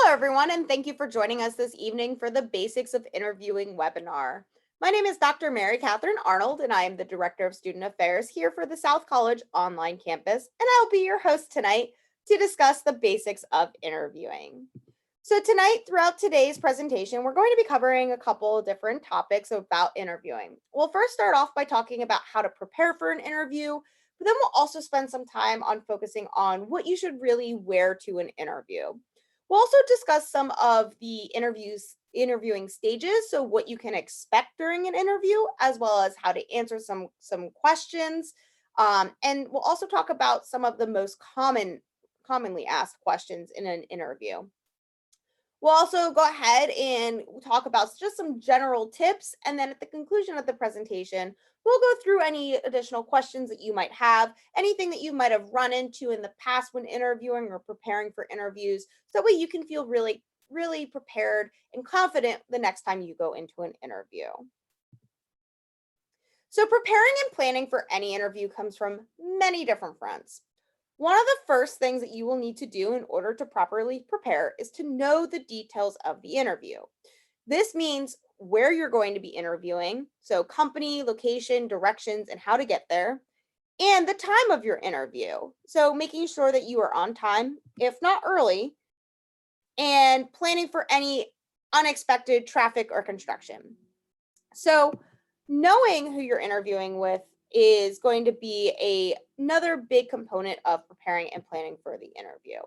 Hello, everyone, and thank you for joining us this evening for the Basics of Interviewing webinar. My name is Dr. Mary Catherine Arnold, and I am the Director of Student Affairs here for the South College online campus, and I'll be your host tonight to discuss the basics of interviewing. So tonight, throughout today's presentation, we're going to be covering a couple different topics about interviewing. We'll first start off by talking about how to prepare for an interview, but then we'll also spend some time on focusing on what you should really wear to an interview. We'll also discuss some of the interviewing stages, so what you can expect during an interview, as well as how to answer some questions. And we'll also talk about some of the most commonly asked questions in an interview. We'll also go ahead and talk about just some general tips. And then at the conclusion of the presentation, we'll go through any additional questions that you might have, anything that you might have run into in the past when interviewing or preparing for interviews. So that way you can feel really prepared and confident the next time you go into an interview. So preparing and planning for any interview comes from many different fronts. One of the first things that you will need to do in order to properly prepare is to know the details of the interview. This means where you're going to be interviewing, so company, location, directions, and how to get there, and the time of your interview. So making sure that you are on time, if not early, and planning for any unexpected traffic or construction. So knowing who you're interviewing with is going to be another big component of preparing and planning for the interview.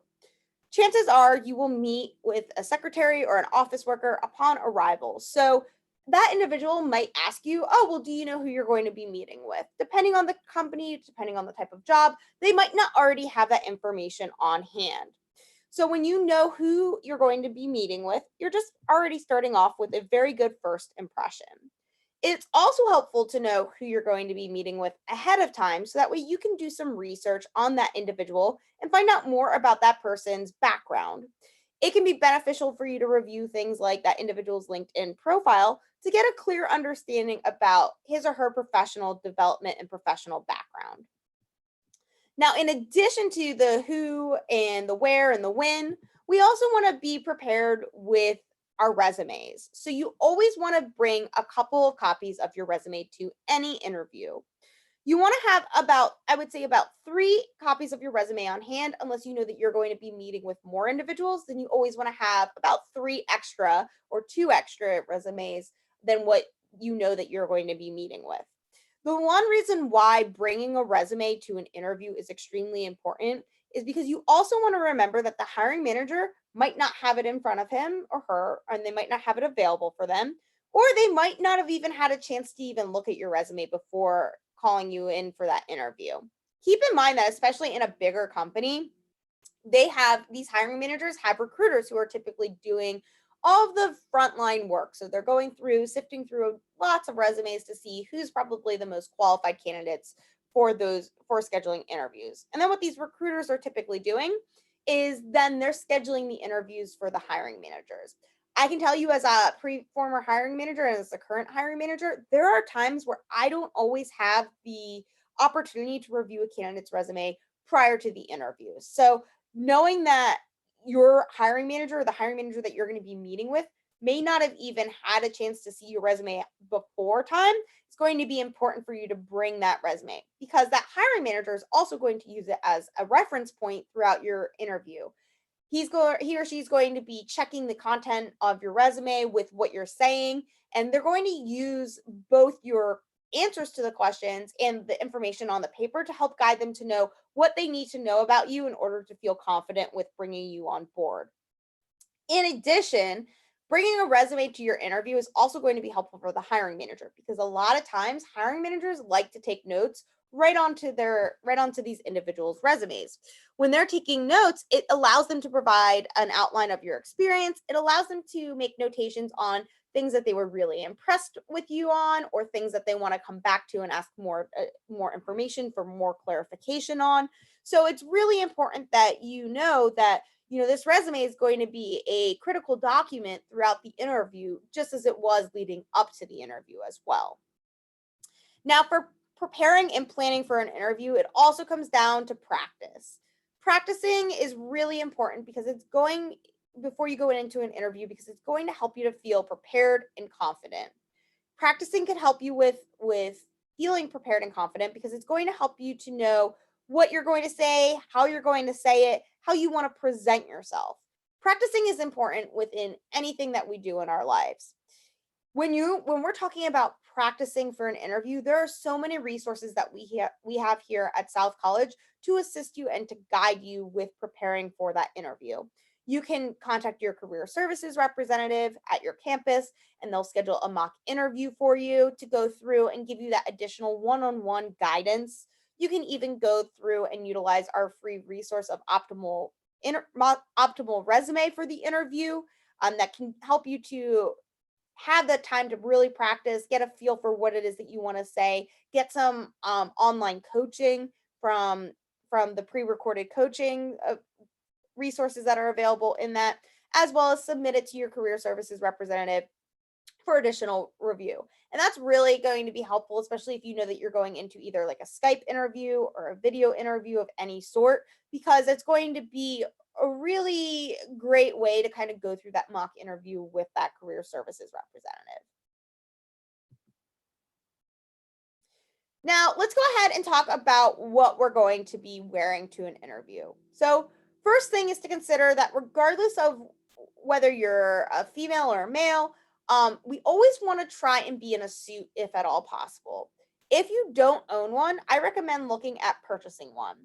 Chances are you will meet with a secretary or an office worker upon arrival. So that individual might ask you, oh, well, do you know who you're going to be meeting with? Depending on the company, depending on the type of job, they might not already have that information on hand. So when you know who you're going to be meeting with, you're just already starting off with a very good first impression. It's also helpful to know who you're going to be meeting with ahead of time so that way you can do some research on that individual and find out more about that person's background. It can be beneficial for you to review things like that individual's LinkedIn profile to get a clear understanding about his or her professional development and professional background. Now, in addition to the who and the where and the when, we also want to be prepared with our resumes. So you always want to bring a couple of copies of your resume to any interview. You want to have I would say about 3 copies of your resume on hand, unless you know that you're going to be meeting with more individuals. Then you always want to have about 3 extra or 2 extra resumes than what you know that you're going to be meeting with. The one reason why bringing a resume to an interview is extremely important is because you also want to remember that the hiring manager might not have it in front of him or her, and they might not have it available for them, or they might not have even had a chance to even look at your resume before calling you in for that interview. Keep in mind that, especially in a bigger company, these hiring managers have recruiters who are typically doing all of the frontline work. So they're going through, sifting through lots of resumes to see who's probably the most qualified candidates for scheduling interviews. And then what these recruiters are typically doing is then they're scheduling the interviews for the hiring managers. I can tell you, as a former hiring manager and as a current hiring manager, there are times where I don't always have the opportunity to review a candidate's resume prior to the interview. So knowing that your hiring manager or the hiring manager that you're going to be meeting with may not have even had a chance to see your resume before time, it's going to be important for you to bring that resume, because that hiring manager is also going to use it as a reference point throughout your interview. He or she's going to be checking the content of your resume with what you're saying, and they're going to use both your answers to the questions and the information on the paper to help guide them to know what they need to know about you in order to feel confident with bringing you on board. In addition, bringing a resume to your interview is also going to be helpful for the hiring manager, because a lot of times hiring managers like to take notes right onto these individuals' resumes. When they're taking notes, it allows them to provide an outline of your experience. It allows them to make notations on things that they were really impressed with you on, or things that they want to come back to and ask more information for more clarification on. So it's really important that you know that this resume is going to be a critical document throughout the interview, just as it was leading up to the interview as well. Now, for preparing and planning for an interview, it also comes down to practice. Practicing is really important because before you go into an interview because it's going to help you to feel prepared and confident. Practicing can help you with feeling prepared and confident because it's going to help you to know what you're going to say, how you're going to say it, how you want to present yourself. Practicing is important within anything that we do in our lives. When we're talking about practicing for an interview, there are so many resources that we have here at South College to assist you and to guide you with preparing for that interview. You can contact your career services representative at your campus and they'll schedule a mock interview for you to go through and give you that additional one-on-one guidance. You can even go through and utilize our free resource of optimal resume for the interview, that can help you to have the time to really practice, get a feel for what it is that you want to say, get some online coaching from the pre-recorded coaching resources that are available in that, as well as submit it to your career services representative for additional review. And that's really going to be helpful, especially if you know that you're going into either like a Skype interview or a video interview of any sort, because it's going to be a really great way to kind of go through that mock interview with that career services representative. Now, let's go ahead and talk about what we're going to be wearing to an interview. So, first thing is to consider that regardless of whether you're a female or a male, we always want to try and be in a suit if at all possible. If you don't own one, I recommend looking at purchasing one.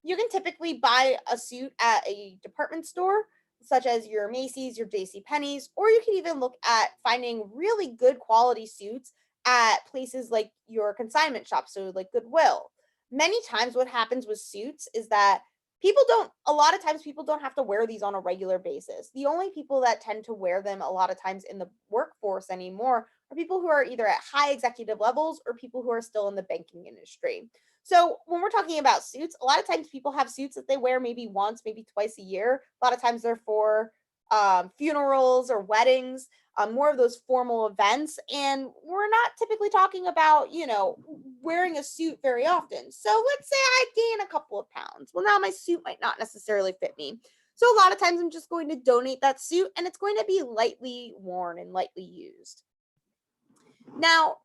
You can typically buy a suit at a department store, such as your Macy's, your J.C. Penney's, or you can even look at finding really good quality suits at places like your consignment shop, so like Goodwill. Many times, what happens with suits is that a lot of times, people don't have to wear these on a regular basis. The only people that tend to wear them a lot of times in the workforce anymore are people who are either at high executive levels or people who are still in the banking industry. So, when we're talking about suits, a lot of times people have suits that they wear maybe once, maybe twice a year. A lot of times they're for funerals or weddings, more of those formal events. And we're not typically talking about, wearing a suit very often. So let's say I gain a couple of pounds. Well, now my suit might not necessarily fit me. So a lot of times I'm just going to donate that suit and it's going to be lightly worn and lightly used. Now,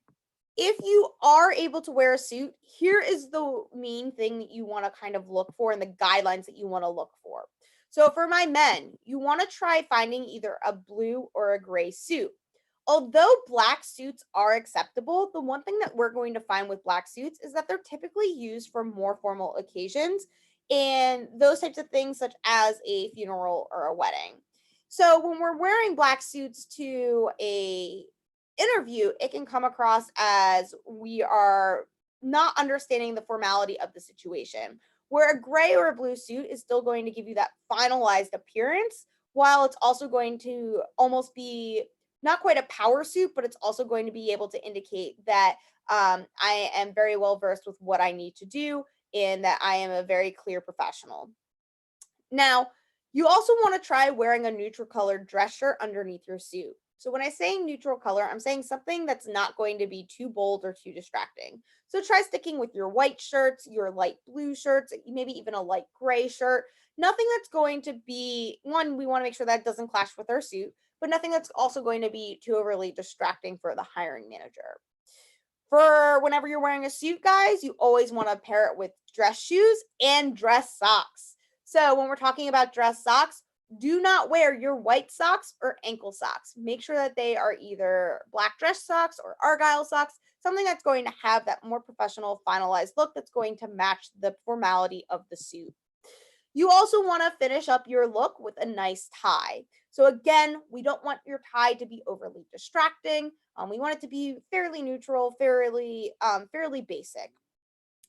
if you are able to wear a suit, here is the main thing that you want to kind of look for and the guidelines that you want to look for. So for my men, you want to try finding either a blue or a gray suit. Although black suits are acceptable, the one thing that we're going to find with black suits is that they're typically used for more formal occasions and those types of things, such as a funeral or a wedding. So when we're wearing black suits to a interview, it can come across as we are not understanding the formality of the situation. Where a gray or a blue suit is still going to give you that finalized appearance, while it's also going to almost be not quite a power suit, but it's also going to be able to indicate that I am very well versed with what I need to do and that I am a very clear professional. Now, you also want to try wearing a neutral colored dress shirt underneath your suit. So when I say neutral color, I'm saying something that's not going to be too bold or too distracting. So try sticking with your white shirts, your light blue shirts, maybe even a light gray shirt. Nothing that's going to be, one, we want to make sure that it doesn't clash with our suit, but nothing that's also going to be too overly distracting for the hiring manager. For whenever you're wearing a suit, guys, you always want to pair it with dress shoes and dress socks. So when we're talking about dress socks, do not wear your white socks or ankle socks. Make sure that they are either black dress socks or argyle socks, something that's going to have that more professional, finalized look that's going to match the formality of the suit. You also want to finish up your look with a nice tie. So again, we don't want your tie to be overly distracting. We want it to be fairly neutral, fairly basic.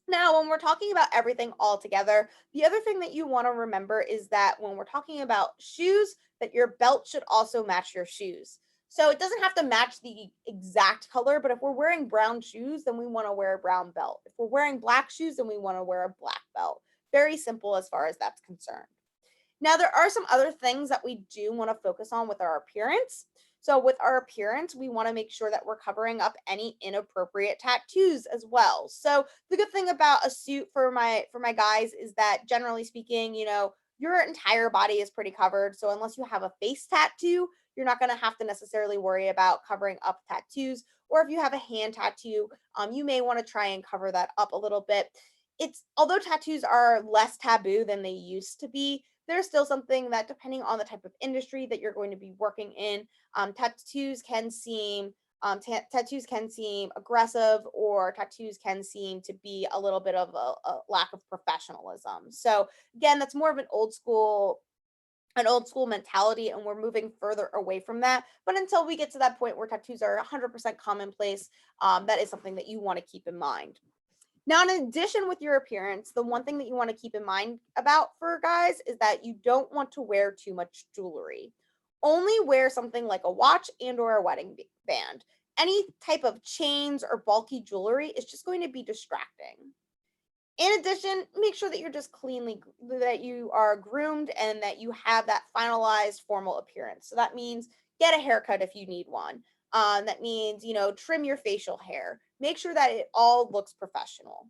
Now, when we're talking about everything all together, the other thing that you want to remember is that when we're talking about shoes, that your belt should also match your shoes. So it doesn't have to match the exact color, but if we're wearing brown shoes, then we want to wear a brown belt. If we're wearing black shoes, then we want to wear a black belt. Very simple as far as that's concerned. Now, there are some other things that we do want to focus on with our appearance. So, with our appearance, we want to make sure that we're covering up any inappropriate tattoos as well. So, the good thing about a suit for my guys is that generally speaking, your entire body is pretty covered. So unless you have a face tattoo, you're not going to have to necessarily worry about covering up tattoos. Or if you have a hand tattoo, you may want to try and cover that up a little bit. It's although tattoos are less taboo than they used to be, there's still something that, depending on the type of industry that you're going to be working in, tattoos can seem tattoos can seem aggressive, or tattoos can seem to be a little bit of a lack of professionalism. So again, that's more of an old school mentality, and we're moving further away from that. But until we get to that point where tattoos are 100% commonplace, that is something that you want to keep in mind. Now, in addition with your appearance, the one thing that you want to keep in mind about for guys is that you don't want to wear too much jewelry. Only wear something like a watch and or a wedding band. Any type of chains or bulky jewelry is just going to be distracting. In addition, make sure that you're just that you are groomed and that you have that finalized formal appearance. So that means get a haircut if you need one. That means, trim your facial hair. Make sure that it all looks professional.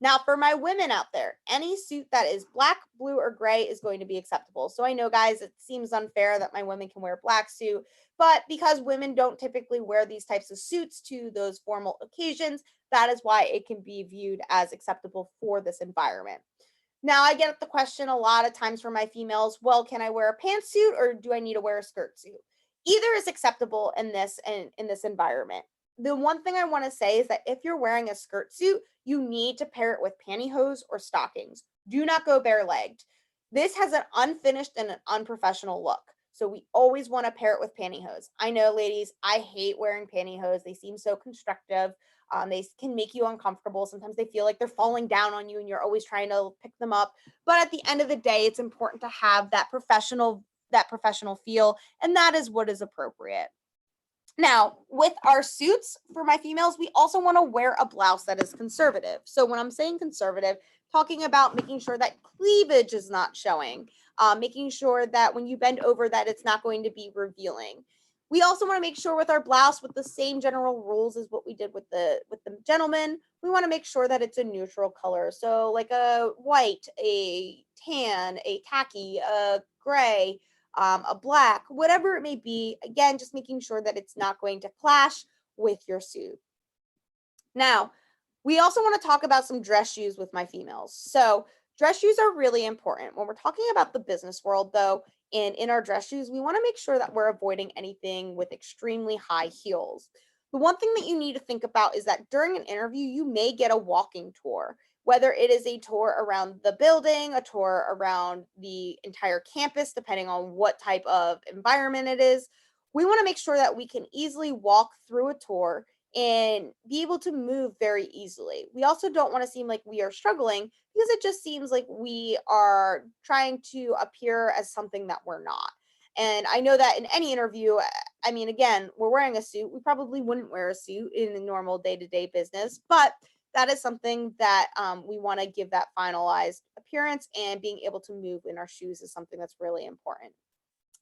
Now, for my women out there, any suit that is black, blue, or gray is going to be acceptable. So I know, guys, it seems unfair that my women can wear a black suit, but because women don't typically wear these types of suits to those formal occasions, that is why it can be viewed as acceptable for this environment. Now, I get the question a lot of times from my females, well, can I wear a pantsuit or do I need to wear a skirt suit? Either is acceptable in this environment. The one thing I want to say is that if you're wearing a skirt suit, you need to pair it with pantyhose or stockings. Do not go bare-legged. This has an unfinished and an unprofessional look. So we always want to pair it with pantyhose. I know, ladies, I hate wearing pantyhose. They seem so constrictive. They can make you uncomfortable. Sometimes they feel like they're falling down on you and you're always trying to pick them up. But at the end of the day, it's important to have that professional feel, and that is what is appropriate. Now, with our suits for my females, we also want to wear a blouse that is conservative. So when I'm saying conservative, talking about making sure that cleavage is not showing, making sure that when you bend over that it's not going to be revealing. We also want to make sure with our blouse, with the same general rules as what we did with the gentleman, we want to make sure that it's a neutral color. So like a white, a tan, a khaki, a gray, a black, whatever it may be. Again, just making sure that it's not going to clash with your suit. Now, we also want to talk about some dress shoes with my females. So, dress shoes are really important. When we're talking about the business world, though, and in our dress shoes, we want to make sure that we're avoiding anything with extremely high heels. The one thing that you need to think about is that during an interview, you may get a walking tour, whether it is a tour around the building, a tour around the entire campus, depending on what type of environment it is. We want to make sure that we can easily walk through a tour and be able to move very easily. We also don't want to seem like we are struggling, because it just seems like we are trying to appear as something that we're not. And I know that in any interview, I mean, again, we're wearing a suit. We probably wouldn't wear a suit in the normal day to day business, but that is something that we want to give that finalized appearance, and being able to move in our shoes is something that's really important.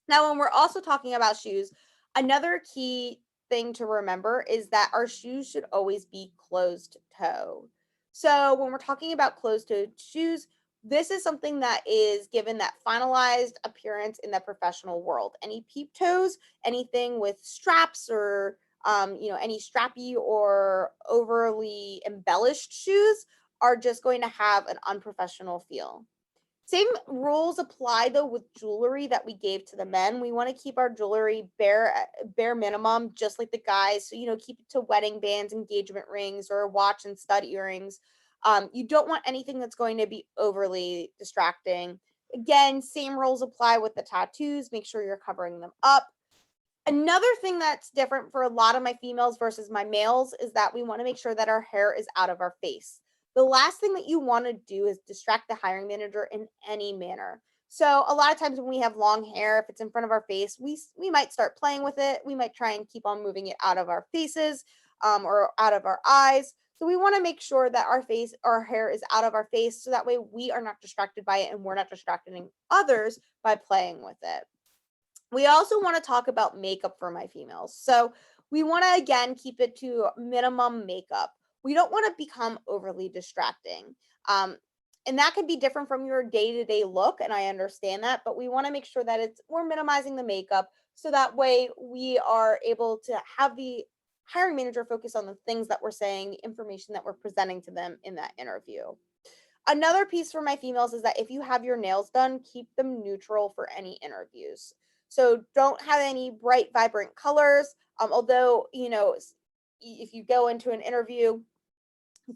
Now, when we're also talking about shoes, another key thing to remember is that our shoes should always be closed toe. So, when we're talking about closed toed shoes, this is something that is given that finalized appearance in the professional world. Any peep toes, anything with straps, or any strappy or overly embellished shoes are just going to have an unprofessional feel. Same rules apply though with jewelry that we gave to the men. We want to keep our jewelry bare minimum, just like the guys. So keep it to wedding bands, engagement rings, or a watch and stud earrings. You don't want anything that's going to be overly distracting. Again, same rules apply with the tattoos. Make sure you're covering them up. Another thing that's different for a lot of my females versus my males is that we want to make sure that our hair is out of our face. The last thing that you want to do is distract the hiring manager in any manner. So a lot of times when we have long hair, if it's in front of our face, we might start playing with it. We might try and keep on moving it out of our faces, or out of our eyes. So we want to make sure that our hair is out of our face, so that way we are not distracted by it and we're not distracting others by playing with it. We also want to talk about makeup for my females. So we want to again keep it to minimum makeup. We don't want to become overly distracting. Um, And that could be different from your day-to-day look, and I understand that, but we want to make sure that we're minimizing the makeup so that way we are able to have the hiring manager focus on the things that we're saying, the information that we're presenting to them in that interview. Another piece for my females is that if you have your nails done, keep them neutral for any interviews. So don't have any bright, vibrant colors. Although, if you go into an interview,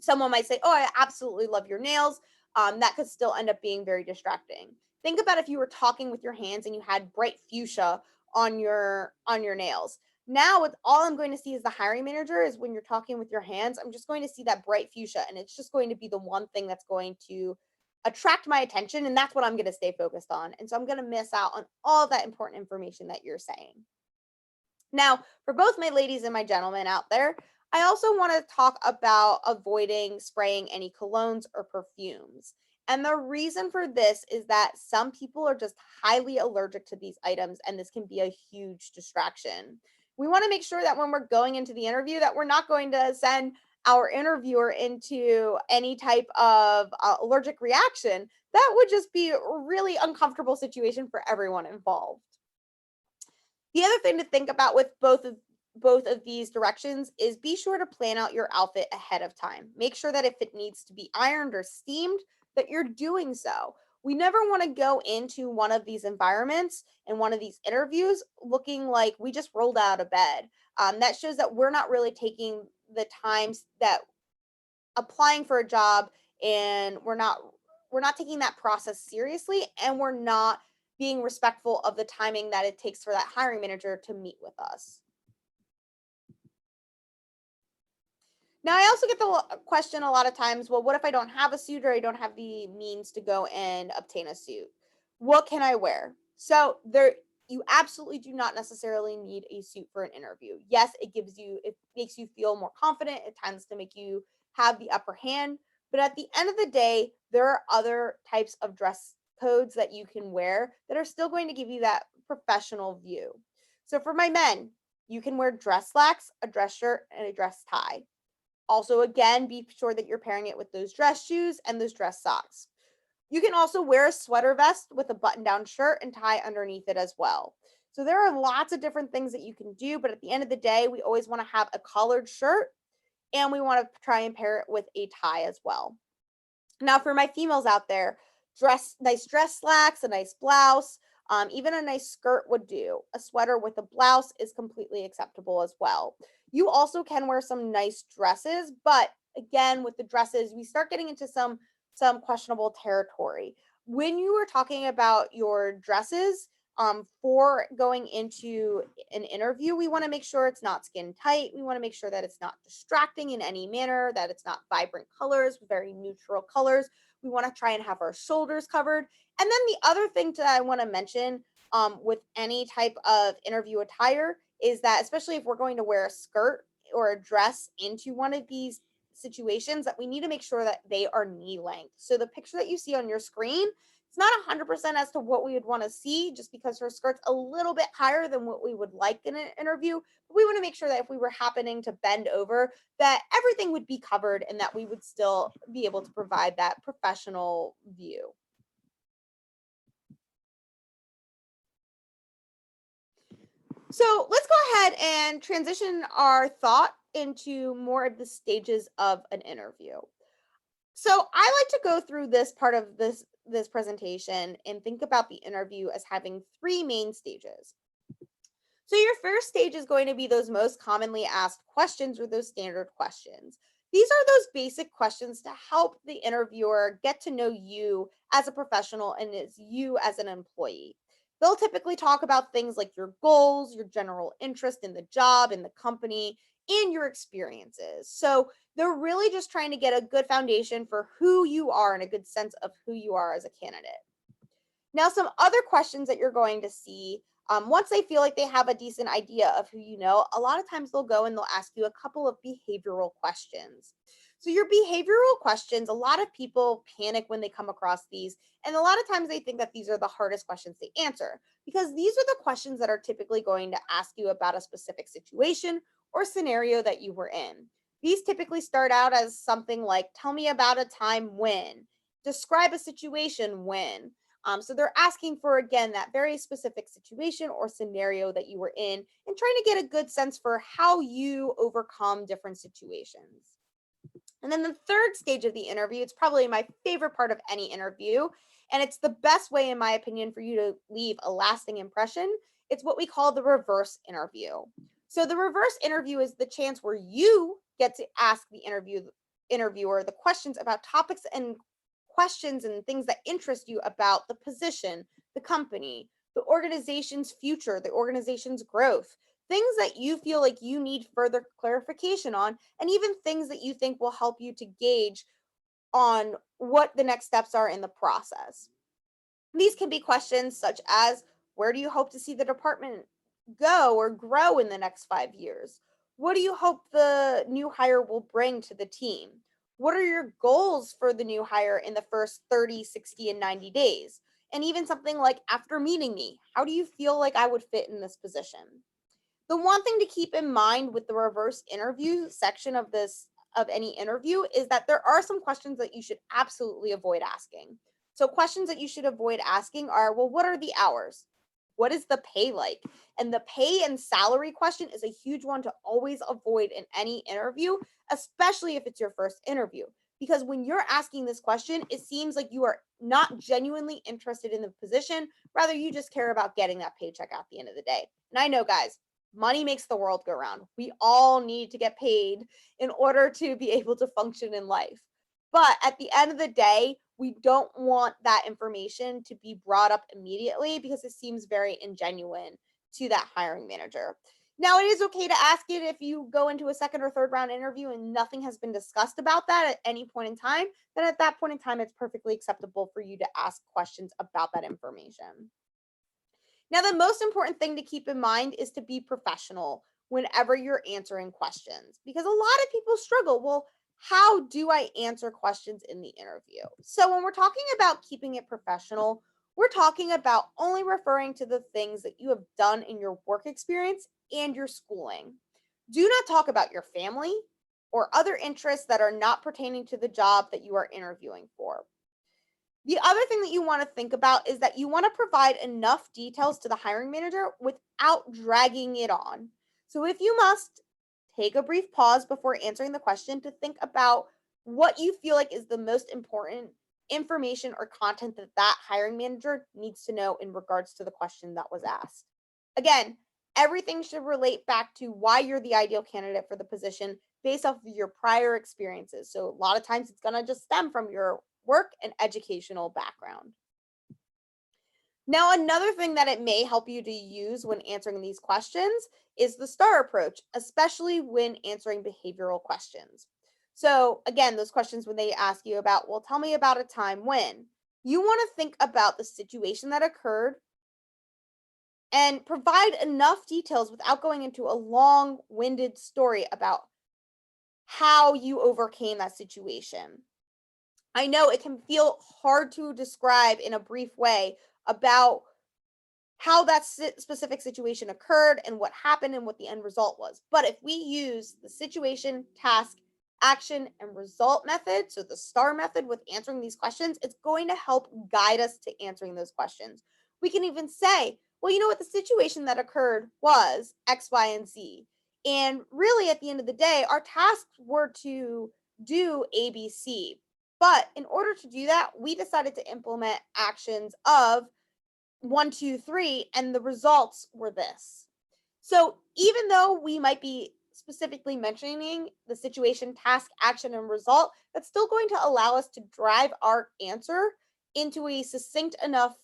someone might say, "Oh, I absolutely love your nails." That could still end up being very distracting. Think about if you were talking with your hands and you had bright fuchsia on your nails. Now, with all I'm going to see as the hiring manager is when you're talking with your hands, I'm just going to see that bright fuchsia, and it's just going to be the one thing that's going to attract my attention, and that's what I'm going to stay focused on. And so I'm going to miss out on all that important information that you're saying. Now, for both my ladies and my gentlemen out there, I also want to talk about avoiding spraying any colognes or perfumes. And the reason for this is that some people are just highly allergic to these items, and this can be a huge distraction. We want to make sure that when we're going into the interview that we're not going to send our interviewer into any type of allergic reaction. That would just be a really uncomfortable situation for everyone involved. The other thing to think about with both of these directions is be sure to plan out your outfit ahead of time. Make sure that if it needs to be ironed or steamed, that you're doing so. We never want to go into one of these environments and one of these interviews looking like we just rolled out of bed. That shows that we're not really taking the times that applying for a job, and we're not taking that process seriously, and we're not being respectful of the timing that it takes for that hiring manager to meet with us. Now, I also get the question a lot of times, well, what if I don't have a suit or I don't have the means to go and obtain a suit? What can I wear? So, you absolutely do not necessarily need a suit for an interview. Yes, it makes you feel more confident. It tends to make you have the upper hand, but at the end of the day, there are other types of dress codes that you can wear that are still going to give you that professional view. So, for my men, you can wear dress slacks, a dress shirt, and a dress tie. Also, again, be sure that you're pairing it with those dress shoes and those dress socks. You can also wear a sweater vest with a button down shirt and tie underneath it as well. So, there are lots of different things that you can do, but at the end of the day, we always want to have a collared shirt and we want to try and pair it with a tie as well. Now, for my females out there, nice dress slacks, a nice blouse, even a nice skirt would do. A sweater with a blouse is completely acceptable as well. You also can wear some nice dresses, but again, with the dresses, we start getting into some questionable territory. When you are talking about your dresses, for going into an interview, we want to make sure it's not skin tight. We want to make sure that it's not distracting in any manner, that it's not vibrant colors, very neutral colors. We want to try and have our shoulders covered. And then the other thing that I want to mention with any type of interview attire is that, especially if we're going to wear a skirt or a dress into one of these situations, that we need to make sure that they are knee length. So the picture that you see on your screen, it's not 100% as to what we would want to see just because her skirt's a little bit higher than what we would like in an interview. But we want to make sure that if we were happening to bend over, that everything would be covered and that we would still be able to provide that professional view. So let's go ahead and transition our thought into more of the stages of an interview. So I like to go through this part of this presentation and think about the interview as having three main stages. So your first stage is going to be those most commonly asked questions or those standard questions. These are those basic questions to help the interviewer get to know you as a professional and as you as an employee. They'll typically talk about things like your goals, your general interest in the job, in the company, and your experiences. So they're really just trying to get a good foundation for who you are and a good sense of who you are as a candidate. Now, some other questions that you're going to see, once they feel like they have a decent idea of who you know, a lot of times they'll go and they'll ask you a couple of behavioral questions. So, your behavioral questions, a lot of people panic when they come across these. And a lot of times they think that these are the hardest questions to answer because these are the questions that are typically going to ask you about a specific situation or scenario that you were in. These typically start out as something like, tell me about a time when. describe a situation when. So they're asking for, again, that very specific situation or scenario that you were in and trying to get a good sense for how you overcome different situations. And then the third stage of the interview, it's probably my favorite part of any interview, and it's the best way, in my opinion, for you to leave a lasting impression. It's what we call the reverse interview. So the reverse interview is the chance where you get to ask the interviewer the questions about topics and questions and things that interest you about the position, the company, the organization's future, the organization's growth, things that you feel like you need further clarification on, and even things that you think will help you to gauge on what the next steps are in the process. These can be questions such as, where do you hope to see the department go or grow in the next 5 years? What do you hope the new hire will bring to the team? What are your goals for the new hire in the first 30, 60, and 90 days? And even something like, after meeting me, how do you feel like I would fit in this position? The one thing to keep in mind with the reverse interview section of any interview is that there are some questions that you should absolutely avoid asking. So questions that you should avoid asking are, well, what are the hours? What is the pay like? And the pay and salary question is a huge one to always avoid in any interview, especially if it's your first interview. Because when you're asking this question, it seems like you are not genuinely interested in the position. Rather, you just care about getting that paycheck at the end of the day. And I know, guys, money makes the world go round. We all need to get paid in order to be able to function in life. But at the end of the day, we don't want that information to be brought up immediately because it seems very ingenuine to that hiring manager. Now, it is okay to ask it if you go into a second or third round interview and nothing has been discussed about that at any point in time. Then at that point in time, it's perfectly acceptable for you to ask questions about that information. Now, the most important thing to keep in mind is to be professional whenever you're answering questions because a lot of people struggle. Well, how do I answer questions in the interview? So, when we're talking about keeping it professional, we're talking about only referring to the things that you have done in your work experience and your schooling. Do not talk about your family or other interests that are not pertaining to the job that you are interviewing for. The other thing that you want to think about is that you want to provide enough details to the hiring manager without dragging it on. So, if you must, take a brief pause before answering the question to think about what you feel like is the most important information or content that that hiring manager needs to know in regards to the question that was asked. Again, everything should relate back to why you're the ideal candidate for the position based off of your prior experiences. So, a lot of times it's going to just stem from your work and educational background. Now, another thing that it may help you to use when answering these questions is the STAR approach, especially when answering behavioral questions. So, again, those questions when they ask you about, well, tell me about a time when, you want to think about the situation that occurred and provide enough details without going into a long winded story about how you overcame that situation. I know it can feel hard to describe in a brief way about how that specific situation occurred and what happened and what the end result was. But if we use the situation, task, action, and result method, so the STAR method with answering these questions, it's going to help guide us to answering those questions. We can even say, well, you know what, the situation that occurred was X, Y, and Z. And really, at the end of the day, our tasks were to do ABC. But in order to do that, we decided to implement actions of 1, 2, 3, and the results were this. So even though we might be specifically mentioning the situation, task, action, and result, that's still going to allow us to drive our answer into a succinct enough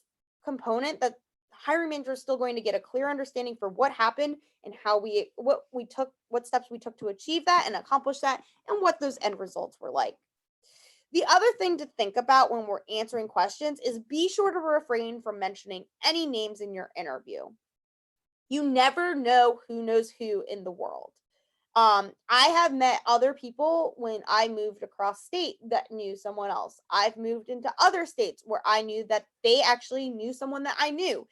component that the hiring manager is still going to get a clear understanding for what happened and what steps we took to achieve that and accomplish that, and what those end results were like. The other thing to think about when we're answering questions is be sure to refrain from mentioning any names in your interview. You never know who knows who in the world. I have met other people when I moved across state that knew someone else. I've moved into other states where I knew that they actually knew someone that I knew.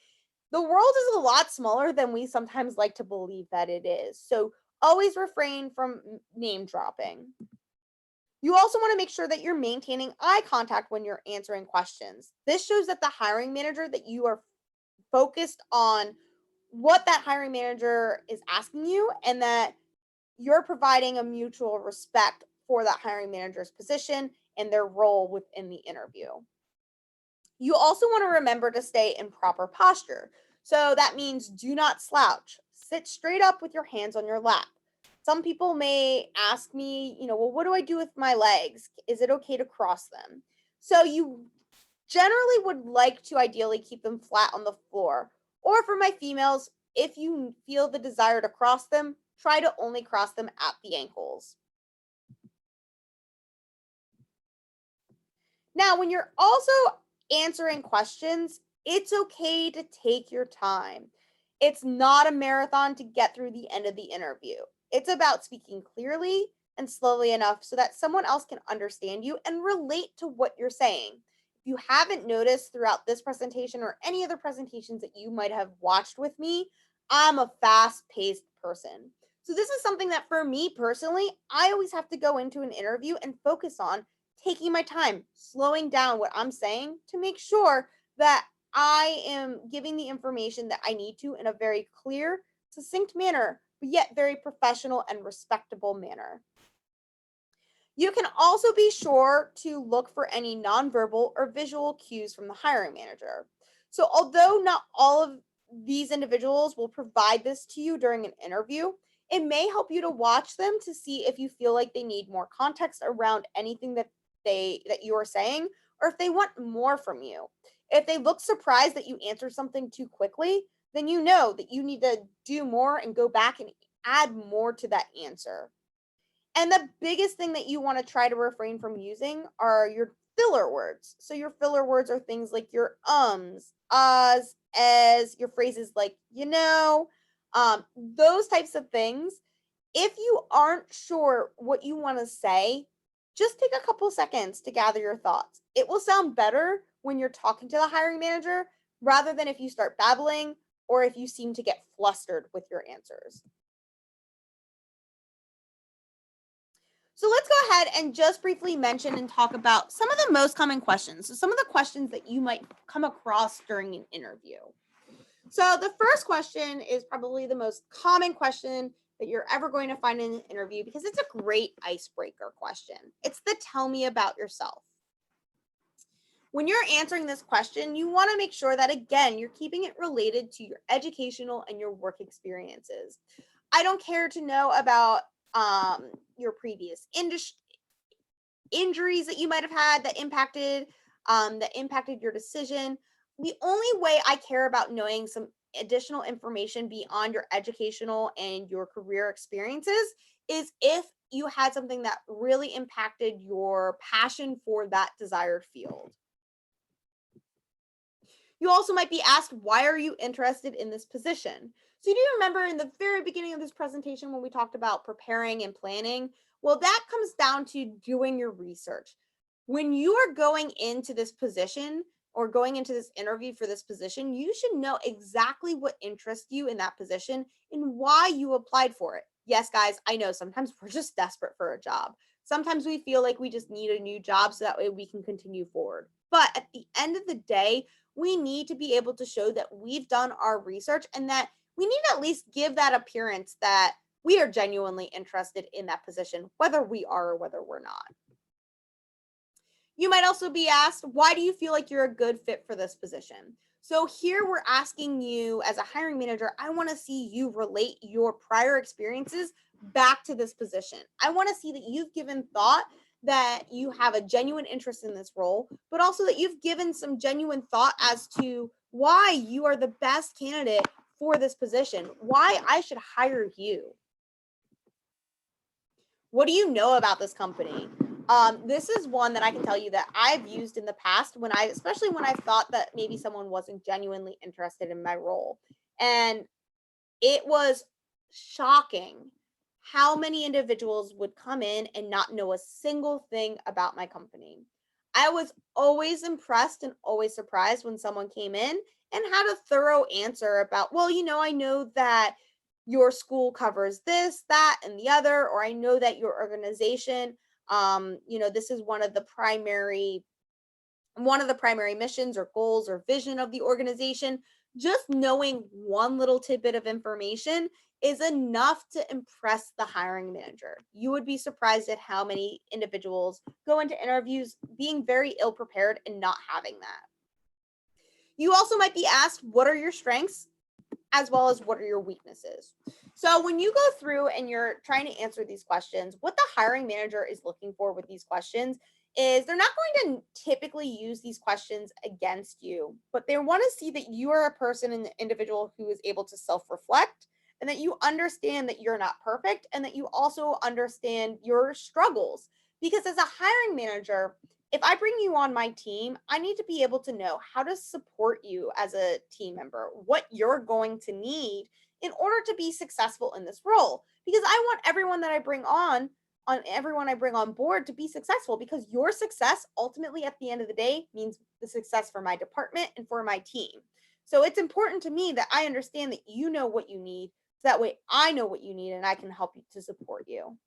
The world is a lot smaller than we sometimes like to believe that it is. So always refrain from name dropping. You also want to make sure that you're maintaining eye contact when you're answering questions. This shows that the hiring manager that you are focused on what that hiring manager is asking you and that you're providing a mutual respect for that hiring manager's position and their role within the interview. You also want to remember to stay in proper posture. So that means do not slouch. Sit straight up with your hands on your lap. Some people may ask me, well, what do I do with my legs? Is it okay to cross them? So you generally would like to ideally keep them flat on the floor. Or for my females, if you feel the desire to cross them, try to only cross them at the ankles. Now, when you're also answering questions, it's okay to take your time. It's not a marathon to get through the end of the interview. It's about speaking clearly and slowly enough so that someone else can understand you and relate to what you're saying. If you haven't noticed throughout this presentation or any other presentations that you might have watched with me, I'm a fast paced person. So, this is something that for me personally, I always have to go into an interview and focus on taking my time, slowing down what I'm saying to make sure that I am giving the information that I need to in a very clear, succinct manner, but yet very professional and respectable manner. You can also be sure to look for any nonverbal or visual cues from the hiring manager. So, although not all of these individuals will provide this to you during an interview, it may help you to watch them to see if you feel like they need more context around anything that you are saying or if they want more from you. If they look surprised that you answer something too quickly, then you know that you need to do more and go back and add more to that answer. And the biggest thing that you want to try to refrain from using are your filler words. So your filler words are things like your uhs, as, your phrases like those types of things. If you aren't sure what you want to say, just take a couple seconds to gather your thoughts. It will sound better when you're talking to the hiring manager rather than if you start babbling or if you seem to get flustered with your answers. So let's go ahead and just briefly mention and talk about some of the most common questions. So some of the questions that you might come across during an interview. So the first question is probably the most common question that you're ever going to find in an interview because it's a great icebreaker question. It's the tell me about yourself. When you're answering this question, you want to make sure that, again, you're keeping it related to your educational and your work experiences. I don't care to know about your previous injuries that you might have had that impacted your decision. The only way I care about knowing some additional information beyond your educational and your career experiences is if you had something that really impacted your passion for that desired field. You also might be asked, why are you interested in this position? So, do you remember in the very beginning of this presentation when we talked about preparing and planning? Well, that comes down to doing your research. When you are going into this position or going into this interview for this position, you should know exactly what interests you in that position and why you applied for it. Yes, guys, I know sometimes we're just desperate for a job. Sometimes we feel like we just need a new job so that way we can continue forward. But at the end of the day, we need to be able to show that we've done our research and that we need to at least give that appearance that we are genuinely interested in that position, whether we are or whether we're not. You might also be asked, why do you feel like you're a good fit for this position? So here we're asking you as a hiring manager, I want to see you relate your prior experiences back to this position. I want to see that you've given thought, that you have a genuine interest in this role, but also that you've given some genuine thought as to why you are the best candidate for this position, why I should hire you. What do you know about this company? This is one that I can tell you that I've used in the past especially when I thought that maybe someone wasn't genuinely interested in my role. And it was shocking how many individuals would come in and not know a single thing about my company. I was always impressed and always surprised when someone came in and had a thorough answer about, well, I know that your school covers this, that, and the other, or I know that your organization This is one of the primary missions or goals or vision of the organization. Just knowing one little tidbit of information is enough to impress the hiring manager. You would be surprised at how many individuals go into interviews being very ill prepared and not having that. You also might be asked, what are your strengths, as well as what are your weaknesses? So when you go through and you're trying to answer these questions, what the hiring manager is looking for with these questions is they're not going to typically use these questions against you, but they want to see that you are a person and individual who is able to self-reflect, and that you understand that you're not perfect, and that you also understand your struggles. Because as a hiring manager, if I bring you on my team, I need to be able to know how to support you as a team member, what you're going to need in order to be successful in this role. Because I want everyone I bring on board to be successful, because your success ultimately at the end of the day means the success for my department and for my team. So it's important to me that I understand that you know what you need. So that way I know what you need and I can help you to support you.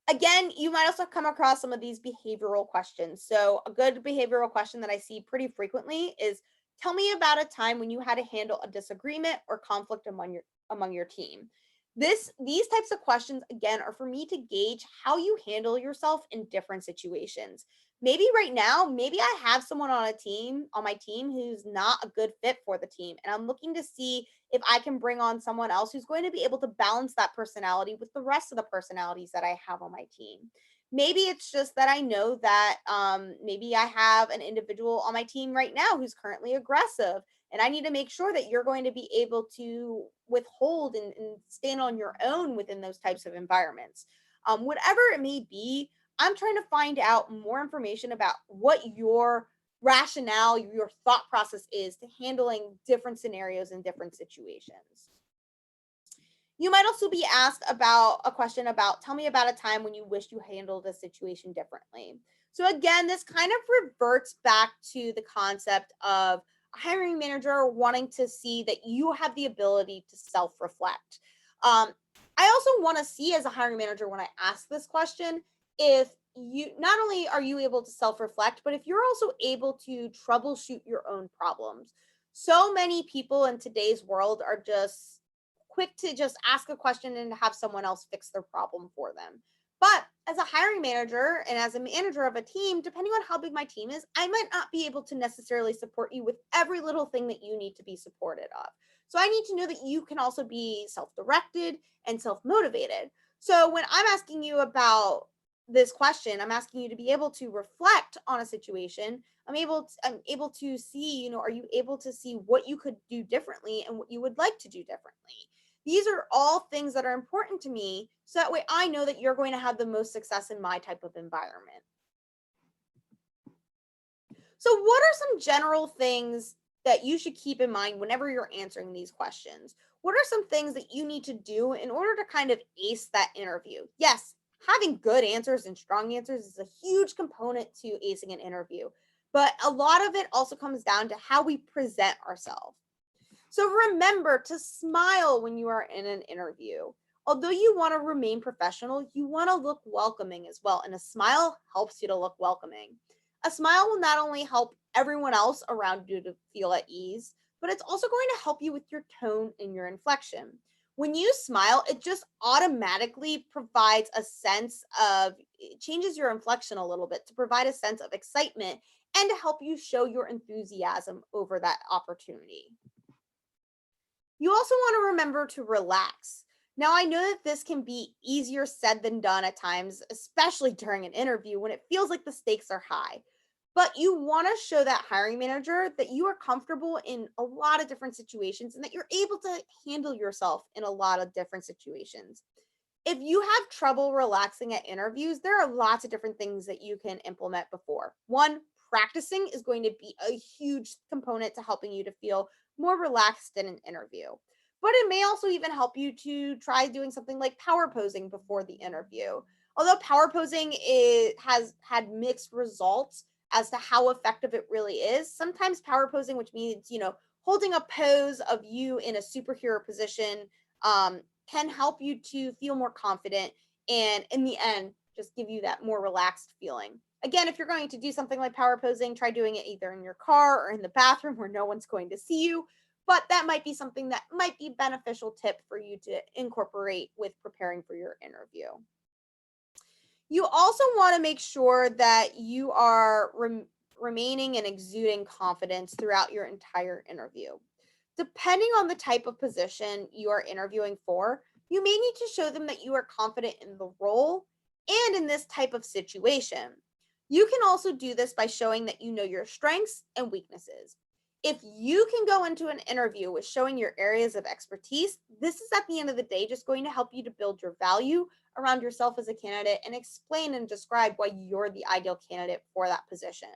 Again, you might also come across some of these behavioral questions. So, a good behavioral question that I see pretty frequently is, tell me about a time when you had to handle a disagreement or conflict among your team. These types of questions again are for me to gauge how you handle yourself in different situations. Maybe right now, maybe I have someone on my team who's not a good fit for the team, and I'm looking to see if I can bring on someone else who's going to be able to balance that personality with the rest of the personalities that I have on my team. Maybe it's just that I know that maybe I have an individual on my team right now who's currently aggressive, and I need to make sure that you're going to be able to withhold and stand on your own within those types of environments. Whatever it may be, I'm trying to find out more information about what your rationale, your thought process is to handling different scenarios in different situations. You might also be asked about a question about, tell me about a time when you wished you handled a situation differently. So, again, this kind of reverts back to the concept of a hiring manager wanting to see that you have the ability to self reflect. Um, I also want to see as a hiring manager when I ask this question if you not only are you able to self reflect, but if you're also able to troubleshoot your own problems. So many people in today's world are just quick to just ask a question and have someone else fix their problem for them. But as a hiring manager and as a manager of a team, depending on how big my team is, I might not be able to necessarily support you with every little thing that you need to be supported of. So I need to know that you can also be self directed and self motivated. So when I'm asking you about this question, I'm asking you to be able to reflect on a situation. I'm able to see, are you able to see what you could do differently and what you would like to do differently? These are all things that are important to me, so that way I know that you're going to have the most success in my type of environment. So, what are some general things that you should keep in mind whenever you're answering these questions? What are some things that you need to do in order to kind of ace that interview? Yes, having good answers and strong answers is a huge component to acing an interview, but a lot of it also comes down to how we present ourselves. So remember to smile when you are in an interview. Although you want to remain professional, you want to look welcoming as well. And a smile helps you to look welcoming. A smile will not only help everyone else around you to feel at ease, but it's also going to help you with your tone and your inflection. When you smile, it just automatically provides a sense of, it changes your inflection a little bit to provide a sense of excitement and to help you show your enthusiasm over that opportunity. You also want to remember to relax. Now, I know that this can be easier said than done at times, especially during an interview when it feels like the stakes are high. But you want to show that hiring manager that you are comfortable in a lot of different situations and that you're able to handle yourself in a lot of different situations. If you have trouble relaxing at interviews, there are lots of different things that you can implement before. One, practicing is going to be a huge component to helping you to feel more relaxed in an interview. But it may also even help you to try doing something like power posing before the interview. Although power posing has had mixed results as to how effective it really is, sometimes power posing, which means, holding a pose of you in a superhero position, can help you to feel more confident and in the end just give you that more relaxed feeling. Again, if you're going to do something like power posing, try doing it either in your car or in the bathroom where no one's going to see you. But that might be something that might be a beneficial tip for you to incorporate with preparing for your interview. You also want to make sure that you are remaining and exuding confidence throughout your entire interview. Depending on the type of position you are interviewing for, you may need to show them that you are confident in the role and in this type of situation. You can also do this by showing that you know your strengths and weaknesses. If you can go into an interview with showing your areas of expertise, this is at the end of the day just going to help you to build your value around yourself as a candidate and explain and describe why you're the ideal candidate for that position.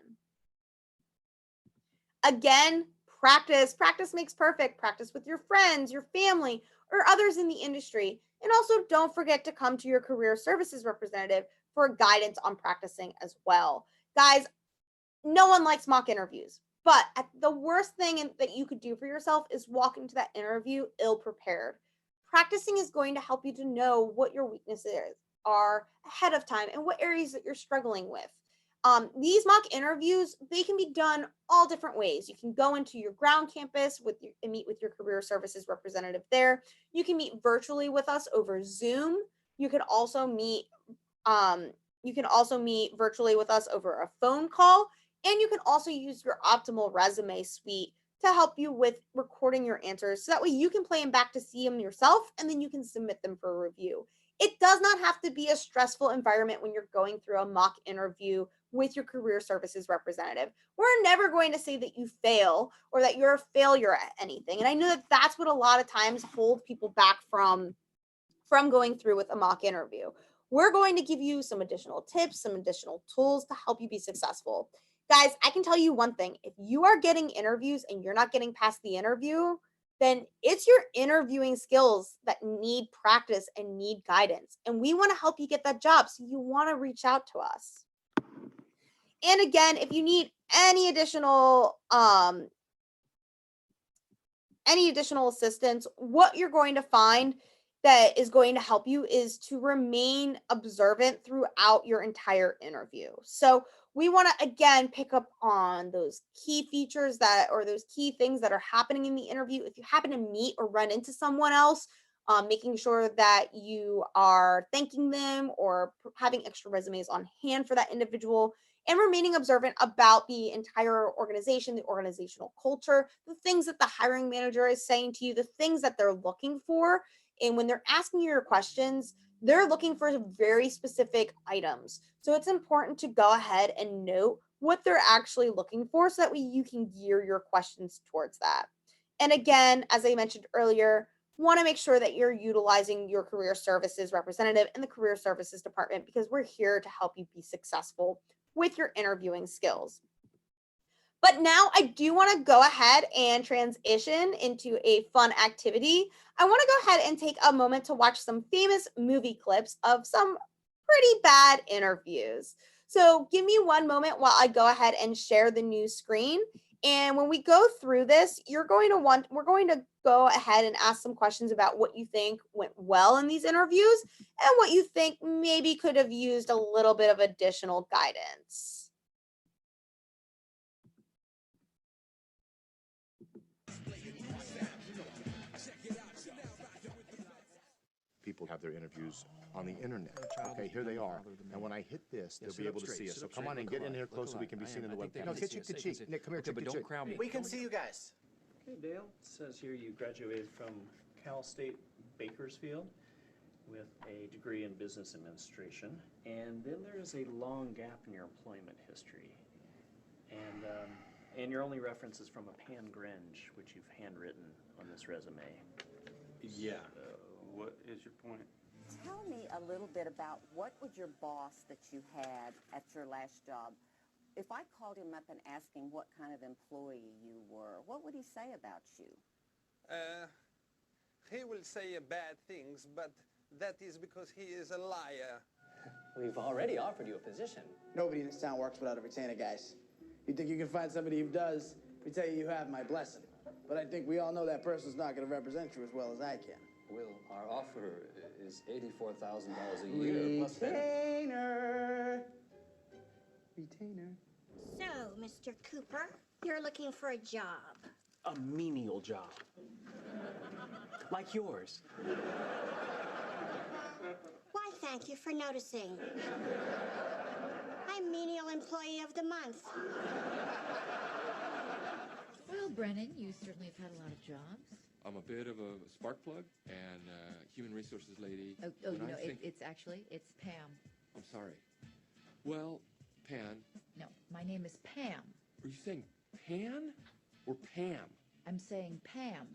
Again, practice. Practice makes perfect. Practice with your friends, your family, or others in the industry. And also don't forget to come to your career services representative for guidance on practicing as well. Guys, no one likes mock interviews, but the worst thing that you could do for yourself is walk into that interview ill prepared. Practicing is going to help you to know what your weaknesses are ahead of time and what areas that you're struggling with. These mock interviews, they can be done all different ways. You can go into your ground campus and meet with your career services representative there. You can meet virtually with us over Zoom. You can also meet virtually with us over a phone call, and you can also use your Optimal Resume suite to help you with recording your answers so that way you can play them back to see them yourself and then you can submit them for review. It does not have to be a stressful environment when you're going through a mock interview with your career services representative. We're never going to say that you fail or that you're a failure at anything. And I know that that's what a lot of times holds people back from going through with a mock interview. We're going to give you some additional tips, some additional tools to help you be successful. Guys, I can tell you one thing. If you are getting interviews and you're not getting past the interview, then it's your interviewing skills that need practice and need guidance. And we want to help you get that job. So you want to reach out to us. And again, if you need any additional assistance, what you're going to find that is going to help you is to remain observant throughout your entire interview. So we want to again pick up on those key features or those key things that are happening in the interview. If you happen to meet or run into someone else, making sure that you are thanking them or having extra resumes on hand for that individual, and remaining observant about the entire organization, the organizational culture, the things that the hiring manager is saying to you, the things that they're looking for. And when they're asking you your questions, they're looking for very specific items. So it's important to go ahead and note what they're actually looking for so that way you can gear your questions towards that. And again, as I mentioned earlier, want to make sure that you're utilizing your career services representative in the career services department because we're here to help you be successful with your interviewing skills. But now I do want to go ahead and transition into a fun activity. I want to go ahead and take a moment to watch some famous movie clips of some pretty bad interviews. So give me one moment while I go ahead and share the new screen. And when we go through this, we're going to go ahead and ask some questions about what you think went well in these interviews and what you think maybe could have used a little bit of additional guidance. People have their interviews on the internet. Okay, here they are. And when I hit this, they'll be able to see us. So come on and get in here close so we can be seen in the webcam. No, get cheek to cheek. Nick, come here, cheek to cheek. We can see you guys. Okay, Dale, it says here you graduated from Cal State Bakersfield with a degree in business administration. And then there is a long gap in your employment history. And your only reference is from a Pan Gringe, which you've handwritten on this resume. Yeah. What is your point? Tell me a little bit about what was your boss that you had at your last job? If I called him up and asked him what kind of employee you were, what would he say about you? He will say bad things, but that is because he is a liar. We've already offered you a position. Nobody in this town works without a retainer, guys. You think you can find somebody who does? We tell you you have my blessing. But I think we all know that person's not going to represent you as well as I can. Will, our offer is $84,000 a year plus Retainer. Retainer. So, Mr. Cooper, you're looking for a job. A menial job. Like yours. Why, thank you for noticing. I'm Menial Employee of the Month. Well, Brennan, you certainly have had a lot of jobs. I'm a bit of a spark plug and human resources lady. Oh, you know, it's Pam. I'm sorry. Well, Pan. No, my name is Pam. Are you saying Pan or Pam? I'm saying Pam.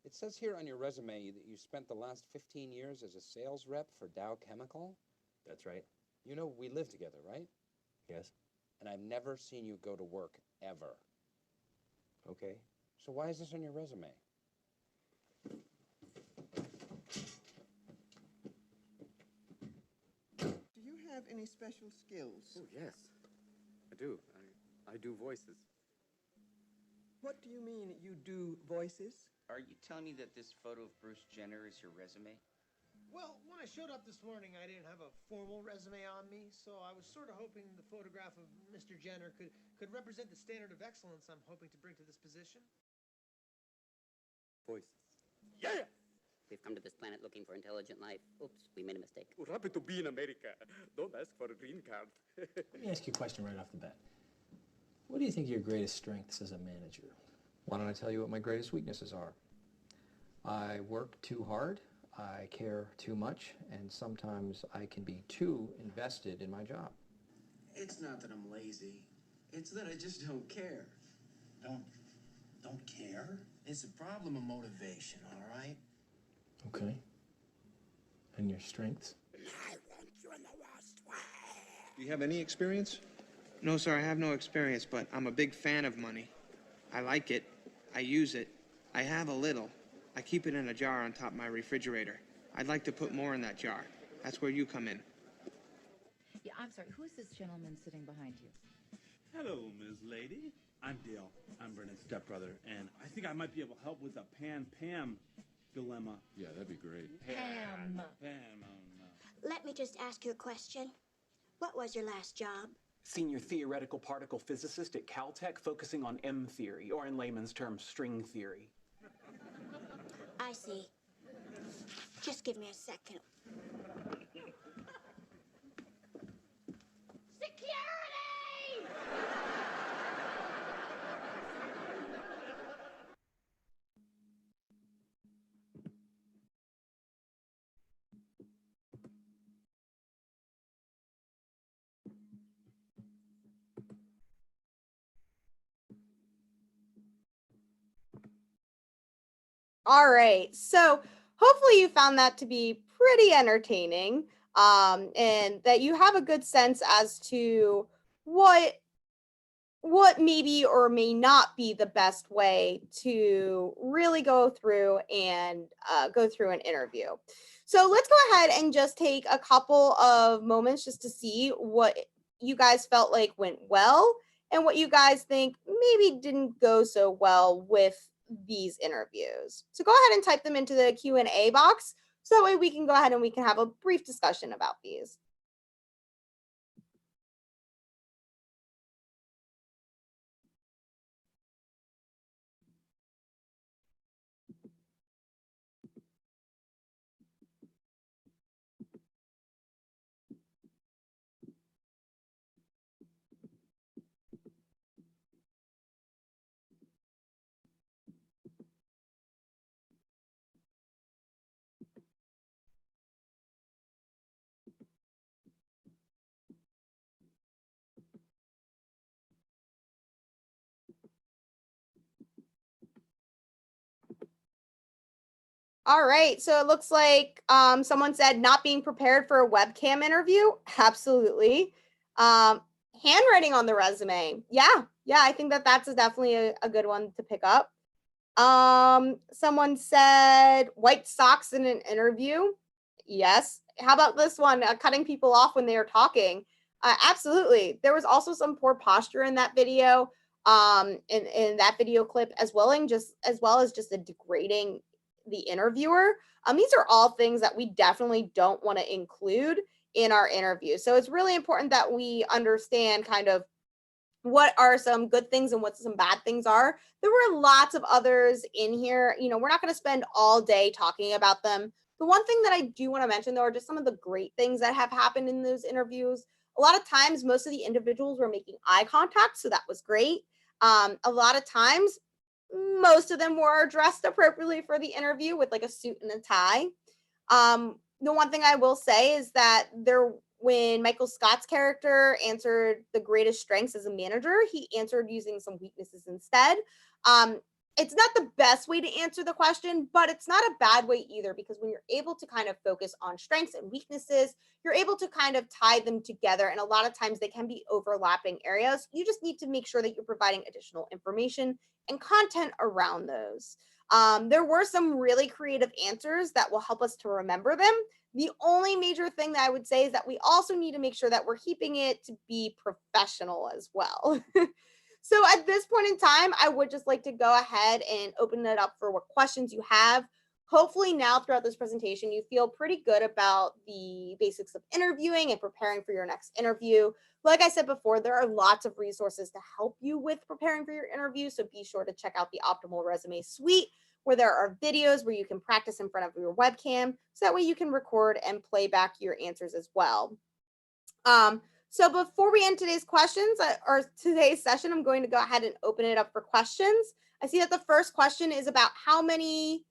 It says here on your resume that you spent the last 15 years as a sales rep for Dow Chemical. That's right. You know, we live together, right? Yes. And I've never seen you go to work, ever. Okay. So why is this on your resume? Do you have any special skills? Oh, yes. I do. I do voices. What do you mean you do voices? Are you telling me that this photo of Bruce Jenner is your resume? Well, when I showed up this morning, I didn't have a formal resume on me, so I was sort of hoping the photograph of Mr. Jenner could represent the standard of excellence I'm hoping to bring to this position. Voices. Yeah! We've come to this planet looking for intelligent life. Oops, we made a mistake. We're happy to be in America. Don't ask for a green card. Let me ask you a question right off the bat. What do you think are your greatest strengths as a manager? Why don't I tell you what my greatest weaknesses are? I work too hard, I care too much, and sometimes I can be too invested in my job. It's not that I'm lazy. It's that I just don't care. Don't care? It's a problem of motivation, all right? Okay. And your strengths? I want you in the worst way. Do you have any experience? No, sir, I have no experience, but I'm a big fan of money. I like it. I use it. I have a little. I keep it in a jar on top of my refrigerator. I'd like to put more in that jar. That's where you come in. Yeah, I'm sorry. Who is this gentleman sitting behind you? Hello, Ms. Lady. I'm Dale. I'm Brennan's stepbrother, and I think I might be able to help with the Pan-Pam dilemma. Yeah, that'd be great. Pam. Let me just ask you a question. What was your last job? Senior theoretical particle physicist at Caltech, focusing on M theory, or in layman's terms, string theory. I see. Just give me a second. Security! All right. So hopefully you found that to be pretty entertaining, and that you have a good sense as to what maybe or may not be the best way to really go through an interview. So let's go ahead and just take a couple of moments just to see what you guys felt like went well and what you guys think maybe didn't go so well with these interviews. So go ahead and type them into the Q&A box so that way we can go ahead and we can have a brief discussion about these. All right, so it looks like someone said not being prepared for a webcam interview. Absolutely. Handwriting on the resume. Yeah, I think that's definitely a good one to pick up. Someone said white socks in an interview. Yes. How about this one? Cutting people off when they are talking. Absolutely. There was also some poor posture in that video. in that video clip, as well as just a degrading the interviewer. These are all things that we definitely don't want to include in our interview. So it's really important that we understand kind of what are some good things and what some bad things are. There were lots of others in here. You know, we're not going to spend all day talking about them. The one thing that I do want to mention, though, are just some of the great things that have happened in those interviews. A lot of times, most of the individuals were making eye contact, so that was great. A lot of times, most of them were dressed appropriately for the interview with like a suit and a tie. The one thing I will say is that when Michael Scott's character answered the greatest strengths as a manager, he answered using some weaknesses instead. It's not the best way to answer the question, but it's not a bad way either, because when you're able to kind of focus on strengths and weaknesses, you're able to kind of tie them together. And a lot of times they can be overlapping areas. You just need to make sure that you're providing additional information and content around those. There were some really creative answers that will help us to remember them. The only major thing that I would say is that we also need to make sure that we're keeping it to be professional as well. So at this point in time, I would just like to go ahead and open it up for what questions you have. Hopefully now throughout this presentation, you feel pretty good about the basics of interviewing and preparing for your next interview. Like I said before, there are lots of resources to help you with preparing for your interview. So be sure to check out the Optimal Resume Suite, where there are videos where you can practice in front of your webcam. So that way you can record and play back your answers as well. So before we end today's questions or today's session, I'm going to go ahead and open it up for questions. I see that the first question is about how many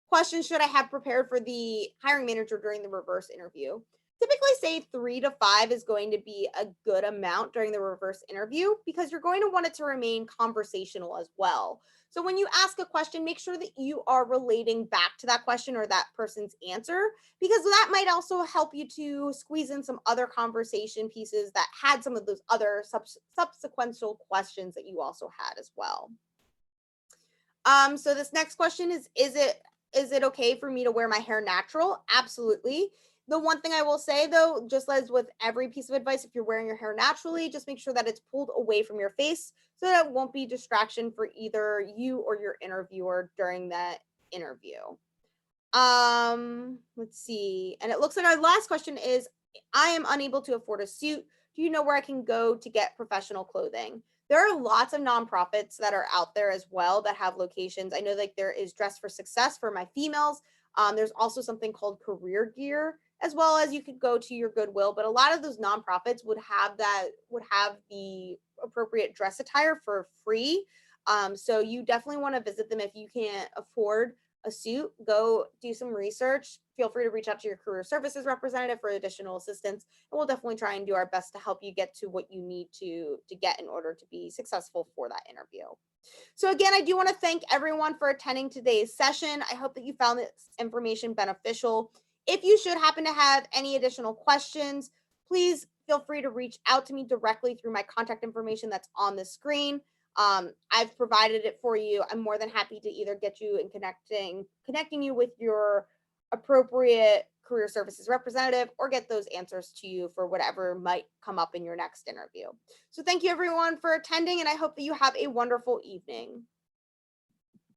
questions should I have prepared for the hiring manager during the reverse interview. Typically say 3 to 5 is going to be a good amount during the reverse interview, because you're going to want it to remain conversational as well. So when you ask a question, make sure that you are relating back to that question or that person's answer, because that might also help you to squeeze in some other conversation pieces that had some of those other subsequential questions that you also had as well. So this next question is it okay for me to wear my hair natural? Absolutely. The one thing I will say, though, just as with every piece of advice, if you're wearing your hair naturally, just make sure that it's pulled away from your face so that it won't be distraction for either you or your interviewer during that interview. Let's see. And it looks like our last question is, I am unable to afford a suit. Do you know where I can go to get professional clothing? There are lots of nonprofits that are out there as well that have locations. I know like there is Dress for Success for my females. There's also something called Career Gear, as well as you could go to your Goodwill, but a lot of those nonprofits would have the appropriate dress attire for free. So you definitely want to visit them. If you can't afford a suit, go do some research. Feel free to reach out to your career services representative for additional assistance, and we'll definitely try and do our best to help you get to what you need to get in order to be successful for that interview. So again, I do want to thank everyone for attending today's session. I hope that you found this information beneficial. If you should happen to have any additional questions, please feel free to reach out to me directly through my contact information that's on the screen. I've provided it for you. I'm more than happy to either get you in connecting you with your appropriate career services representative, or get those answers to you for whatever might come up in your next interview. So thank you everyone for attending, and I hope that you have a wonderful evening.